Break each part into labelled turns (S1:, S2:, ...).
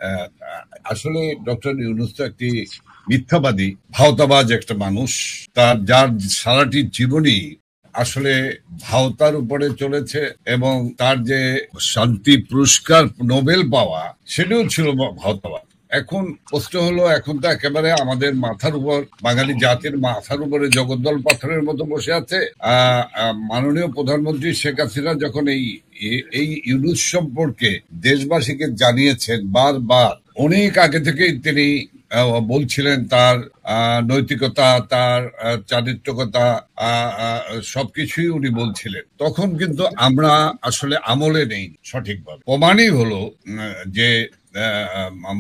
S1: আহ, আসলে ডক্টর ইউনূস তো একটি মিথ্যাবাদী, ভাওতাবাজ একটা মানুষ। যার সারাটি জীবনই আসলে ভাওতার উপরে চলেছে, এবং তার যে শান্তি পুরস্কার নোবেল পাওয়া সেটাও ছিল ভাওতাবাদ। এখন প্রশ্ন হলো, এখন তো একেবারে আমাদের মাথার উপর, বাঙালি জাতির মাথার উপরে জগদ্দল পাথরের মতো বসে আছে। মাননীয় প্রধানমন্ত্রী শেখ হাসিনা যখন এই ইউনূস সম্পর্কে দেশবাসীকে জানিয়েছেন বারবার, অনেক আগে থেকেই তিনি বলছিলেন তার নৈতিকতা, তার চারিত্রিকতা, সবকিছুই উনি বলছিলেন। তখন কিন্তু আমরা আসলে আমলে নেই সঠিকভাবে। প্রমাণই হলো যে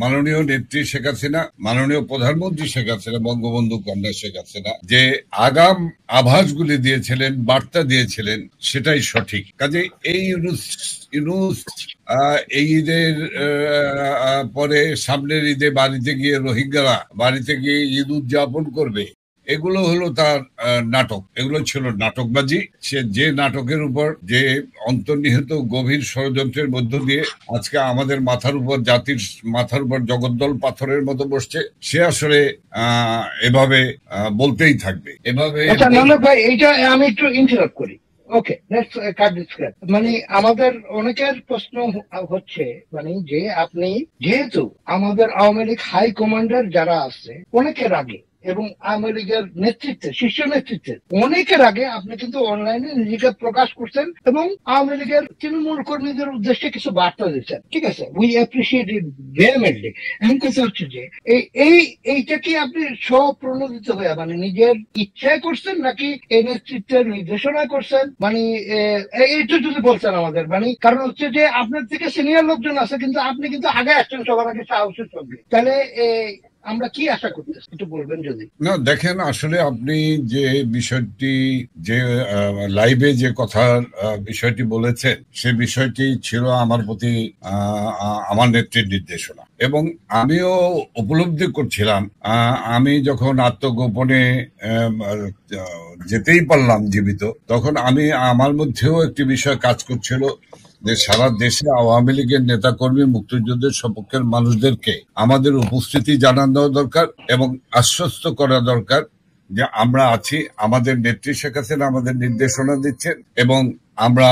S1: মাননীয় নেত্রী শেখ হাসিনা, মাননীয় প্রধানমন্ত্রী শেখ হাসিনা, বঙ্গবন্ধু কন্যা শেখ হাসিনা যে আগাম আভাসগুলি দিয়েছিলেন, বার্তা দিয়েছিলেন, সেটাই সঠিক। কাজে এই ইউনূস এই ঈদের পরে সামনের ঈদে বাড়িতে গিয়ে রোহিঙ্গারা বাড়িতে গিয়ে ঈদ উদযাপন করবে, এগুলো হলো তার নাটক। এগুলো ছিল নাটকবাজি। সে যে নাটকের উপর, যে অন্তর্নিহিত গভীর ষড়যন্ত্রের মধ্য দিয়ে আজকে আমাদের মাথার উপর, জাতির মাথার উপর জগদ্দল পাথরের মতো বসছে, সে আসলে এভাবে বলতেই থাকবে। এভাবে
S2: ভাই, এইটা আমি একটু ইন্টারাপ্ট করি। ওকে, লেটস কাট দিস ক্লাস। মানে আমাদের অনেকের প্রশ্ন হচ্ছে, মানে যে আপনি যেহেতু আমাদের আওয়ামী লীগ হাই কমান্ডার যারা আছে অনেকের আগে, এবং আওয়ামী লীগের নেতৃত্বে, শীর্ষ নেতৃত্বে অনেকের আগে আপনি কিন্তু অনলাইনে নিজেকে প্রকাশ করছেন এবং আওয়ামী লীগের তৃণমূল কর্মীদের উদ্দেশ্যে কিছু বার্তা দিচ্ছেন। ঠিক আছে, উই অ্যাপ্রিসিয়েট ইট ভেহেমেন্টলি। এমন কথা হচ্ছে যে এইটা কি আপনি স্বপ্রণোদিত হয়ে, মানে নিজের ইচ্ছায় করছেন নাকি এই নেতৃত্বের নির্দেশনা করছেন? মানে এইটা যদি বলছেন আমাদের, মানে কারণ হচ্ছে যে আপনার থেকে সিনিয়র লোকজন আছে, কিন্তু আপনি কিন্তু আগে আসছেন সবার আগে সাহসের সঙ্গে। তাহলে আমরা কি আশা করতেছি একটু বলবেন যদি।
S1: না, দেখেন, আসলে আপনি যে বিষয়টি, যে লাইভে যে কথার বিষয়টি বলেছেন, সে বিষয়টি ছিল আমার প্রতি আমার নেত্রীর নির্দেশনা, এবং আমিও উপলব্ধি করছিলাম। আমি যখন আত্মগোপনে যেতেই পারলাম জীবিত, তখন আমার মধ্যেও একটি বিষয় কাজ করছিল যে সারা দেশে আওয়ামী লীগের নেতাকর্মী, মুক্তিযুদ্ধের সপক্ষের মানুষদেরকে আমাদের উপস্থিতি জানানো দরকার এবং আশ্বস্ত করা দরকার যে আমরা আছি, আমাদের নেত্রী শেখ হাসিনা আমাদের নির্দেশনা দিচ্ছেন, এবং আমরা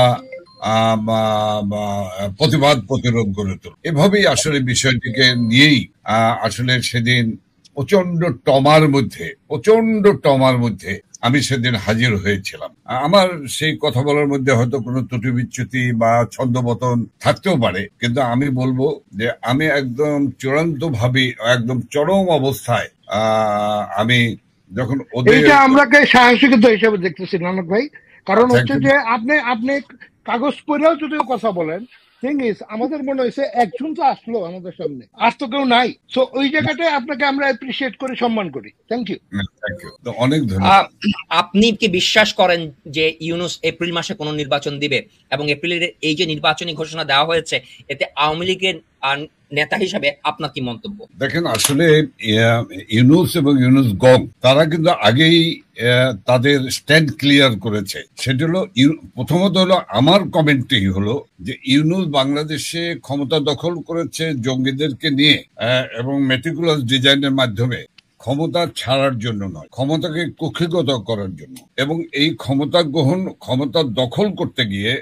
S1: প্রতিবাদ প্রতিরোধ গড়ে তুলব। এভাবেই আসলে বিষয়টিকে নিয়েই আসলে সেদিন প্রচন্ড টমার মধ্যে আমি সেদিন হাজির হয়েছিলাম। আমার সেই কথা বলার মধ্যে হয়তো কোনো ত্রুটি বিচ্যুতি বা ছন্দপতন থাকতেও পারে, কিন্তু আমি বলবো যে আমি একদম চূড়ান্তভাবে, একদম চরম অবস্থায় আমি যখন
S2: এইটা আমরা সাহসিকতা হিসেবে দেখতেছি নানক ভাই। কারণ হচ্ছে যে আপনি কাগজ পড়েও যদি কথা বলেন, থিং ইজ আমাদের মনে হয়েছে একজন তো আসলো আমাদের সামনে, আর তো কেউ নাই। তো ওই জায়গাটায় আপনাকে আমরা অ্যাপ্রিসিয়েট করি, সম্মান করি। Thank you.
S1: অনেক ধন্যবাদ।
S3: আপনি কি বিশ্বাস করেন যে ইউনূস এপ্রিল মাসে কোনো নির্বাচন দিবে, এবং এপ্রিলের এই যে নির্বাচনী ঘোষণা দেওয়া হয়েছে, এতে আওয়ামী লীগের নেতা হিসাবে আপনার কি মন্তব্য?
S1: দেখেন, আসলে ইউনূস এবং ইউনূস গং তারা কিন্তু আগেই তাদের স্ট্যান্ড ক্লিয়ার করেছে। সেটা হলো, প্রথমত হলো আমার কমেন্টটি হলো যে ইউনূস বাংলাদেশে ক্ষমতা দখল করেছে জঙ্গিদেরকে নিয়ে এবং মেটিকুলাস ডিজাইনের মাধ্যমে, ক্ষমতা ছাড়ার জন্য নয়, ক্ষমতাকে কক্ষিগত করার জন্য। এবং এই ক্ষমতা দখল করতে গিয়ে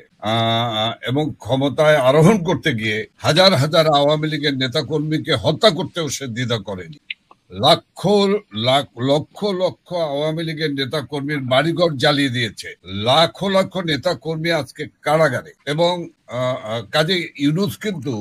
S1: এবং ক্ষমতায় আরোহণ করতে গিয়ে হাজার হাজার আওয়ামী লীগের নেতাকর্মীকে হত্যা করতেও সে দ্বিধা করেনি। লক্ষ লক্ষ আওয়ামী লীগের নেতা কর্মীর বাড়িঘর জ্বালিয়ে দিয়েছে। লাখ নেতা কর্মী আজকে কারাগারে। এবং কাজে ইউনূস কিন্তু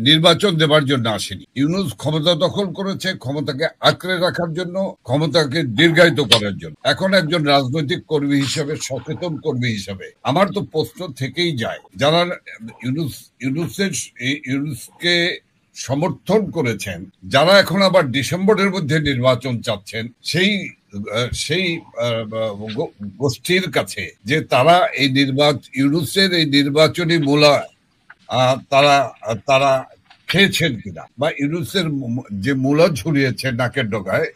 S1: নির্বাচন দেবার জন্য আসেনি। ইউনূস ক্ষমতা দখল করেছে ক্ষমতাকে আঁকড়ে রাখার জন্য, ক্ষমতাকে দীর্ঘায়িত করার জন্য। এখন একজন রাজনৈতিক কর্মী হিসেবে, সচেতন কর্মী হিসেবে আমার তো প্রশ্ন থেকেই যায়, যারা ইউনূসকে সমর্থন করেছেন, যারা এখন আবার ডিসেম্বরের মধ্যে নির্বাচন চাচ্ছেন, সেই গোষ্ঠীর কাছে যে তারা এই ইউনূসের এই নির্বাচনী মূলা তারা খেয়েছেন কিনা, বা ইউনূসের যে মূলা ঝুলিয়েছে নাকের ডগায়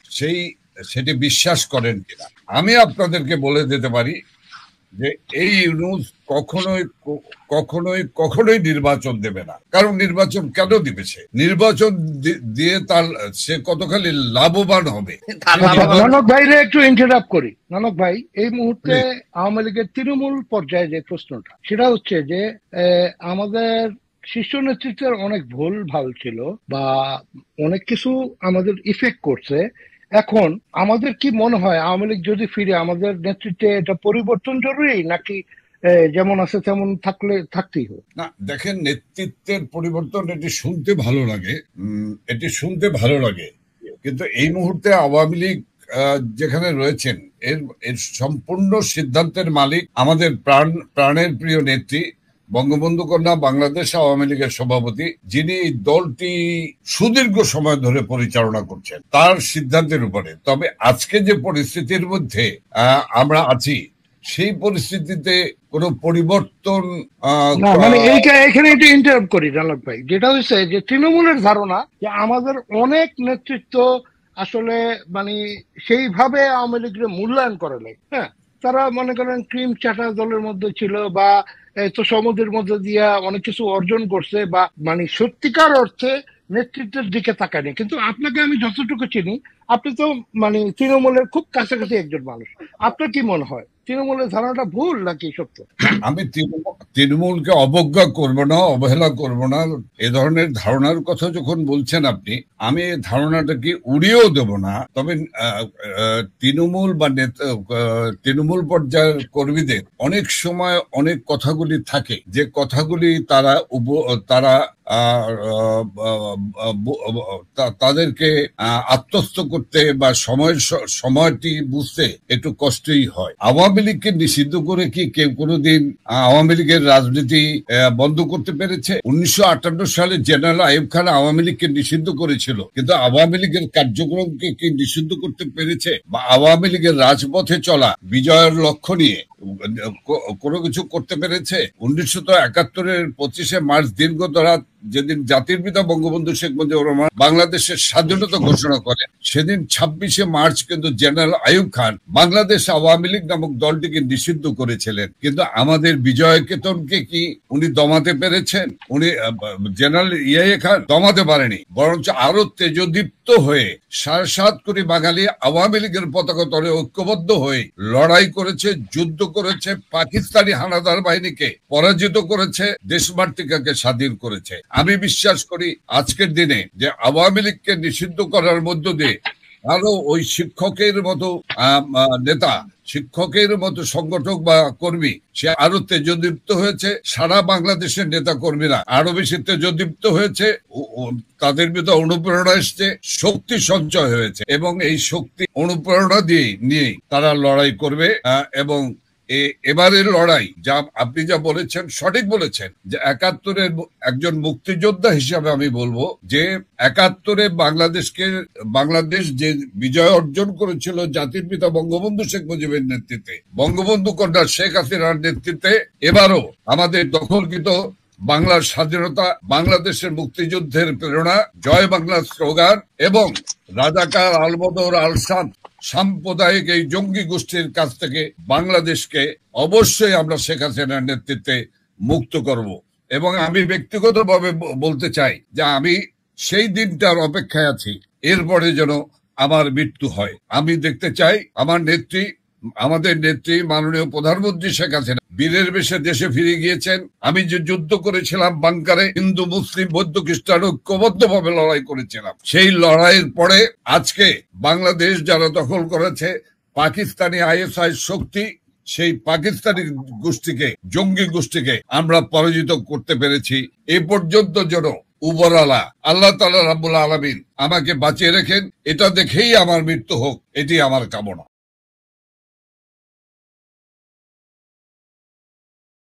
S1: সেটি বিশ্বাস করেন কিনা। আমি আপনাদেরকে বলে দিতে পারি যে এই ইউনূস কখনোই কখনোই কখনোই নির্বাচন দেবে না। কারণ নির্বাচন কেন দিবে? সে নির্বাচন দিয়ে তার সে কতখানি লাভবান হবে।
S2: নানক ভাইরে একটু ইন্টারাপ্ট করি। নানক ভাই, এই মুহূর্তে আওয়ামী লীগের তৃণমূল পর্যায়ে যে প্রশ্নটা, সেটা হচ্ছে যে আমাদের শীর্ষ নেতৃত্বের অনেক ভুল ভাল ছিল বা অনেক কিছু আমাদের ইফেক্ট করছে। এখন আমাদের কি মনে হয় আওয়ামী লীগ যদি ফিরে, আমাদের নেতৃত্বে এটা পরিবর্তন জরুরি, নাকি যেমন আছে তেমন থাকতেই হবে?
S1: না, দেখেন, নেতৃত্বের পরিবর্তন এটি শুনতে ভালো লাগে, কিন্তু এই মুহূর্তে আওয়ামী লীগ যেখানে রয়েছেন এর সম্পূর্ণ সিদ্ধান্তের মালিক আমাদের প্রাণের প্রিয় নেত্রী বঙ্গবন্ধু কন্যা বাংলাদেশ আওয়ামী লীগের সভাপতি, যিনি দলটি সুদীর্ঘ সময় ধরে পরিচালনা করছেন, তার সিদ্ধান্তের উপরে। তবে আজকে যে পরিস্থিতির মধ্যে আমরা আছি, সেই পরিস্থিতিতে কোনো পরিবর্তন
S2: মানে এখানে একটু ইন্টারাপ্ট করি জানক ভাই। যেটা হচ্ছে যে তৃণমূলের ধারণা যে আমাদের অনেক নেতৃত্ব আসলে মানে সেইভাবে আওয়ামী লীগের মূল্যায়ন করে নাই। হ্যাঁ, তারা মনে করেন ক্রিম চাটা দলের মধ্যে ছিল বা তো সমুদ্রের মধ্যে দিয়া অনেক কিছু অর্জন করছে বা মানে সত্যিকার অর্থে নেতৃত্বের দিকে তাকায়নি। কিন্তু আপনাকে আমি যতটুকু চিনি, আপনি তো মানে তৃণমূলের খুব কাছাকাছি একজন মানুষ। আপনার কি মনে হয় তৃণমূলের ধারণাটা ভুল নাকি সত্য?
S1: আমি তৃণমূলকে অবজ্ঞা করব না, অবহেলা করব না। এ ধরনের ধারণার কথা যখন বলছেন আপনি, আমি এই ধারণাটাকে উড়িয়েও দেব না। তবে তৃণমূল বা তৃণমূল পর্যায়ের কর্মীদের অনেক সময় অনেক কথাগুলি থাকে, যে কথাগুলি তাদেরকে আত্মস্থ করতে বা সময়টি বুঝতে একটু কষ্টই হয়। আওয়ামী লীগকে নিষিদ্ধ করে কি কেউ কোনোদিন আওয়ামী লীগের রাজনীতি বন্ধ করতে পেরেছে? 1958 সালে জেনারেল আইয়ুব খান আওয়ামী লীগকে নিষিদ্ধ করেছিল, কিন্তু আওয়ামী লীগের কার্যক্রমকে কি নিষিদ্ধ করতে পেরেছে? বা আওয়ামী লীগের রাজপথে চলা বিজয়ের লক্ষ্য নিয়ে কোনো কিছু করতে পেরেছে? 1971-এর 25শে মার্চ দীর্ঘত রাত, যেদিন জাতির পিতা বঙ্গবন্ধু শেখ মুজিবুর রহমান বাংলাদেশের স্বাধীনতা ঘোষণা করেন, সেদিন 26শে মার্চ কিন্তু জেনারেল আইয়ুব খান বাংলাদেশ আওয়ামী লীগ নামক দলটিকে নিষিদ্ধ করেছিলেন। কিন্তু আমাদের বিজয় কেতনকে কি উনি দমাতে পেরেছেন? উনি জেনারেল ইয়াহিয়া খান দমাতে পারেনি, বরঞ্চ আরো তেজদীপ্ত হয়ে 7.5 কোটি বাঙালি আওয়ামী লীগের পতাকা তলে ঐক্যবদ্ধ হয়ে লড়াই করেছে, যুদ্ধ করেছে, পাকিস্তানি হানাদার বাহিনীকে পরাজিত করেছে, দেশমাতৃকাকে স্বাধীন করেছে। আমি বিশ্বাস করি আজকের দিনে যে আওয়ামী লীগকে নিষিদ্ধ করার মধ্য দিয়ে আরো ওই শিক্ষকের মতো নেতা, শিক্ষকের মতো সংগঠক বা কর্মী, সে আরো তেজদীপ্ত হয়েছে। সারা বাংলাদেশের নেতা কর্মীরা আরো বেশি তেজদীপ্ত হয়েছে, তাদের ভিতরে অনুপ্রেরণা এসছে, শক্তি সঞ্চয় হয়েছে, এবং এই শক্তি অনুপ্রেরণা নিয়ে তারা লড়াই করবে। এবং এবারের লড়াই যা আপনি যা বলেছেন, সঠিক বলেছেন, যে 71-এর একজন মুক্তিযোদ্ধা হিসাবে আমি বলবো যে 71-এ বাংলাদেশ যে বিজয় অর্জন করেছিল জাতির পিতা বঙ্গবন্ধু শেখ মুজিবের নেতৃত্বে, বঙ্গবন্ধু কন্যা শেখ হাসিনার নেতৃত্বে, এবারও আমাদের দখলকৃত বাংলার স্বাধীনতা, বাংলাদেশের মুক্তিযুদ্ধের প্রেরণা, জয় বাংলার স্লোগান এবং রাজাকার, আলবদর, আলসাদ সাম্প্রদায়িক এই জঙ্গি গোষ্ঠীর কাছ থেকে বাংলাদেশকে অবশ্যই আমরা শেখ হাসিনার নেতৃত্বে মুক্ত করব। এবং আমি ব্যক্তিগতভাবে বলতে চাই যে আমি সেই দিনটার অপেক্ষায় আছি, এরপরে যেন আমার মৃত্যু হয়। আমি দেখতে চাই আমাদের নেত্রী মাননীয় প্রধানমন্ত্রী শেখ হাসিনা বীরের বেশে দেশে ফিরে গিয়েছেন। আমি যে যুদ্ধ করেছিলাম বাংকারে, হিন্দু মুসলিম বৌদ্ধ খ্রিস্টান ঐক্যবদ্ধ ভাবে লড়াই করেছিলাম, সেই লড়াইয়ের পরে আজকে বাংলাদেশ যারা দখল করেছে পাকিস্তানি আইএসআই শক্তি, সেই পাকিস্তানি গোষ্ঠীকে, জঙ্গি গোষ্ঠীকে আমরা পরাজিত করতে পেরেছি। এ পর্যন্ত যেন উপরওয়ালা আল্লাহ তাআলা রাব্বুল আলামিন আমাকে বাঁচিয়ে রেখেন, এটা দেখেই আমার মৃত্যু হোক, এটি আমার কামনা।